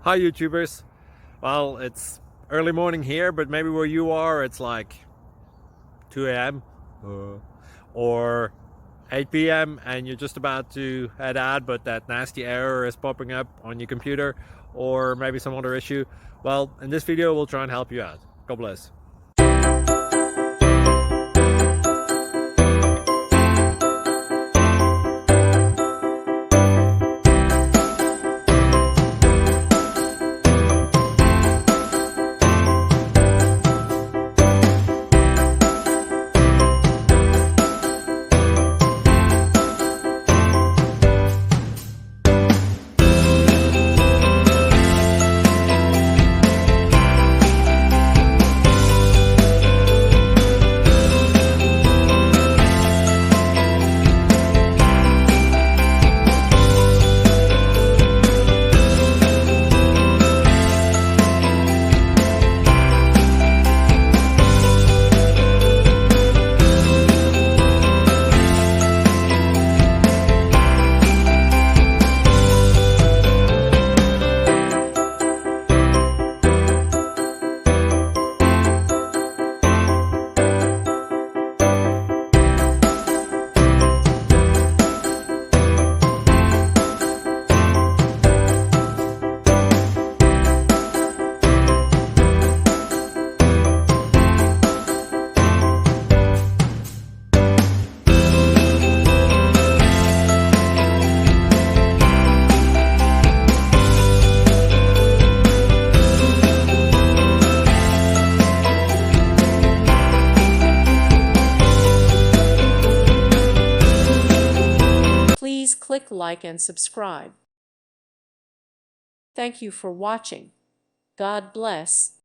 Hi YouTubers. Well, it's early morning here, but maybe where you are it's like 2 a.m. or 8 p.m. and you're just about to head out, but that nasty error is popping up on your computer, or maybe some other issue. Well, in this video we'll try and help you out. God bless. Please click like and subscribe. Thank you for watching. God bless.